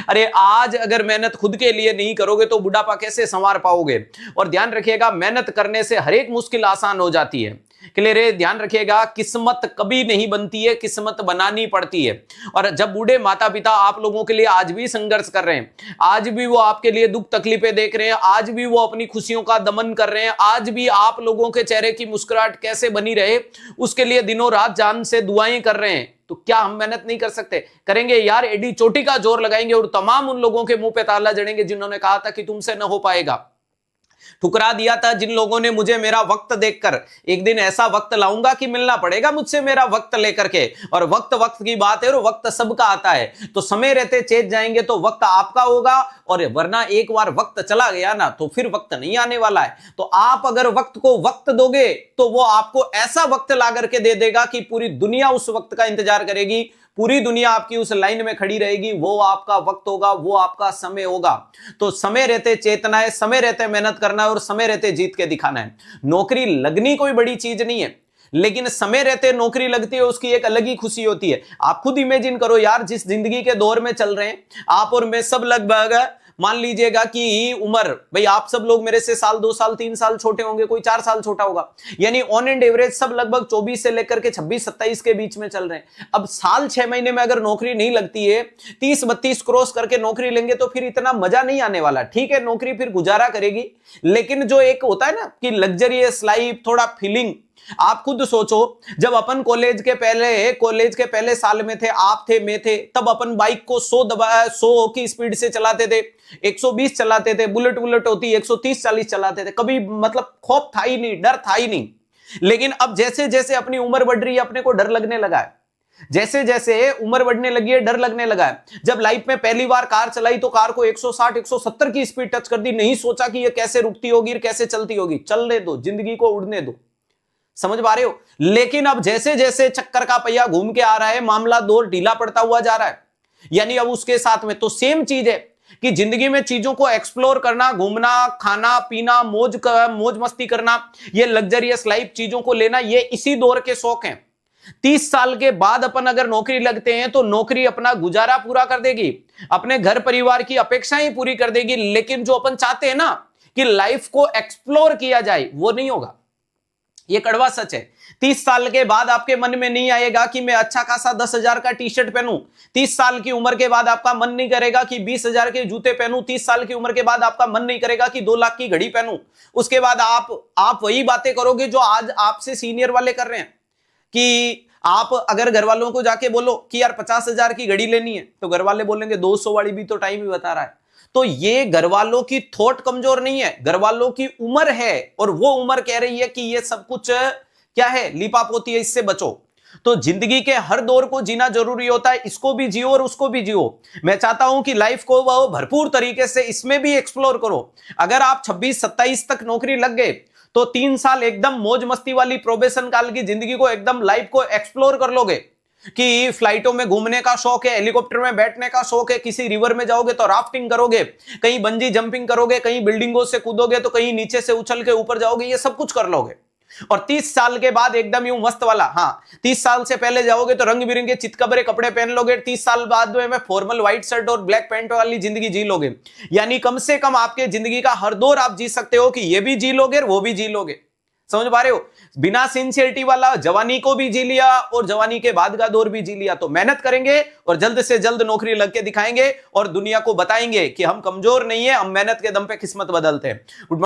अरे आज अगर मेहनत खुद के लिए नहीं करोगे तो बुढ़ापा कैसे संवार पाओगे। और ध्यान रखिएगा, मेहनत करने से हर एक मुश्किल आसान हो जाती है। क्लियर है? ध्यान रखिएगा, किस्मत कभी नहीं बनती है, किस्मत बनानी पड़ती है। और जब बूढ़े माता पिता आप लोगों के लिए आज भी संघर्ष कर रहे हैं, आज भी वो आपके लिए दुख तकलीफें देख रहे हैं, आज भी वो अपनी खुशियों का दमन कर रहे हैं, आज भी आप लोगों के चेहरे की मुस्कुराहट कैसे बनी रहे उसके लिए दिनों रात जान से दुआएं कर रहे हैं, तो क्या हम मेहनत नहीं कर सकते? करेंगे यार, एडी चोटी का जोर लगाएंगे और तमाम उन लोगों के मुंह पे ताला जड़ेंगे जिन्होंने कहा था कि तुमसे न हो पाएगा। ठुकरा दिया था जिन लोगों ने मुझे मेरा वक्त देखकर। एक दिन ऐसा वक्त लाऊंगा कि मिलना पड़ेगा मुझसे मेरा वक्त लेकर के। और वक्त वक्त की बात है और वक्त सबका आता है, तो समय रहते चेत जाएंगे तो वक्त आपका होगा। और वरना एक बार वक्त चला गया ना तो फिर वक्त नहीं आने वाला है। तो आप अगर वक्त को वक्त दोगे तो वो आपको ऐसा वक्त ला करके दे देगा कि पूरी दुनिया उस वक्त का इंतजार करेगी, पूरी दुनिया आपकी उस लाइन में खड़ी रहेगी। वो आपका वक्त होगा, वो आपका समय होगा। तो समय रहते चेतना है, समय रहते मेहनत करना है और समय रहते जीत के दिखाना है। नौकरी लगनी कोई बड़ी चीज नहीं है, लेकिन समय रहते नौकरी लगती है, उसकी एक अलग ही खुशी होती है। आप खुद इमेजिन करो यार, जिस जिंदगी के दौर में चल रहे हैं आप और मैं सब, लगभग मान लीजिएगा कि उम्र, भाई आप सब लोग मेरे से साल 2 साल 3 साल छोटे होंगे, कोई 4 साल छोटा होगा, यानी ऑन एंड एवरेज सब लगभग 24 से लेकर के 26-27 के बीच में चल रहे हैं। अब साल 6 महीने में अगर नौकरी नहीं लगती है, 30-32 क्रॉस करके नौकरी लेंगे तो फिर इतना मजा नहीं आने वाला। ठीक है, नौकरी फिर गुजारा करेगी, लेकिन जो एक होता है ना कि लग्जरियस लाइफ, थोड़ा फीलिंग, आप खुद सोचो, जब अपन कॉलेज के पहले साल में थे, आप थे, मैं थे, तब अपन बाइक को 100 की स्पीड से चलाते थे, 120 चलाते थे, बुलेट होती 130-40 चलाते थे, कभी मतलब खौफ था ही नहीं, डर था ही नहीं। लेकिन अब जैसे जैसे अपनी उम्र बढ़ रही है, अपने को डर लगने लगा है। जैसे जैसे उम्र बढ़ने लगी है, डर लगने लगा है। जब लाइफ में पहली बार कार चलाई तो कार को 160-170 की स्पीड टच कर दी, नहीं सोचा कि ये कैसे रुकती होगी, कैसे चलती होगी। चलने दो, जिंदगी को उड़ने दो, समझ पा रहे हो? लेकिन अब जैसे जैसे चक्कर का पहिया घूम के आ रहा है, मामला दौर ढीला पड़ता हुआ जा रहा है। यानी अब उसके साथ में तो सेम चीज है कि जिंदगी में चीजों को एक्सप्लोर करना, घूमना, खाना पीना, मौज मस्ती करना, ये लग्जरियस लाइफ चीजों को लेना, ये इसी दौर के शौक हैं। 30 साल के बाद अपन अगर नौकरी लगते हैं तो नौकरी अपना गुजारा पूरा कर देगी, अपने घर परिवार की अपेक्षाएं पूरी कर देगी, लेकिन जो अपन चाहते हैं ना कि लाइफ को एक्सप्लोर किया जाए, वो नहीं होगा। ये कड़वा सच है। 30 साल के बाद आपके मन में नहीं आएगा कि मैं अच्छा खासा 10,000 का टी शर्ट पहनूं। 30 साल की उम्र के बाद आपका मन नहीं करेगा कि 20,000 के जूते पहनूं। 30 साल की उम्र के बाद आपका मन नहीं करेगा कि 2 लाख की घड़ी पहनूं। उसके बाद आप वही बातें करोगे जो आज आपसे सीनियर वाले कर रहे हैं। कि आप अगर घर वालों को जाके बोलो कि यार 50,000 की घड़ी लेनी है, तो घर वाले बोलेंगे 200 वाली भी तो टाइम ही बता रहा है। तो ये घर वालों की थॉट कमजोर नहीं है, घर वालों की उम्र है, और वो उम्र कह रही है कि ये सब कुछ क्या है, लीपापोती है, इससे बचो। तो जिंदगी के हर दौर को जीना जरूरी होता है, इसको भी जियो और उसको भी जियो। मैं चाहता हूं कि लाइफ को वो भरपूर तरीके से इसमें भी एक्सप्लोर करो। अगर आप 26-27 तक नौकरी लग गए तो 3 साल एकदम मौज मस्ती वाली प्रोबेशन काल की जिंदगी को, एकदम लाइफ को एक्सप्लोर कर लोगे कि फ्लाइटों में घूमने का शौक है, हेलीकॉप्टर में बैठने का शौक है, किसी रिवर में जाओगे तो राफ्टिंग करोगे, कहीं बंजी जंपिंग करोगे, कहीं बिल्डिंगों से कूदोगे, तो कहीं नीचे से उछल के ऊपर जाओगे, ये सब कुछ कर लोगे। और 30 साल के बाद एकदम यूं मस्त वाला, हाँ 30 साल से पहले जाओगे तो रंग बिरंगे चितकबरे कपड़े पहन लोगे, 30 साल बाद में फॉर्मल व्हाइट शर्ट और ब्लैक पैंट वाली जिंदगी जी लोगे। यानी कम से कम आपके जिंदगी का हर दौर आप जी सकते हो कि ये भी जी लोगे और वो भी जी लोगे। समझ पा रहे हो? बिना सिंसियरिटी वाला जवानी को भी जी लिया और जवानी के बाद का दौर भी जी लिया। तो मेहनत करेंगे और जल्द से जल्द नौकरी लग के दिखाएंगे और दुनिया को बताएंगे कि हम कमजोर नहीं है, हम मेहनत के दम पे किस्मत बदलते हैं।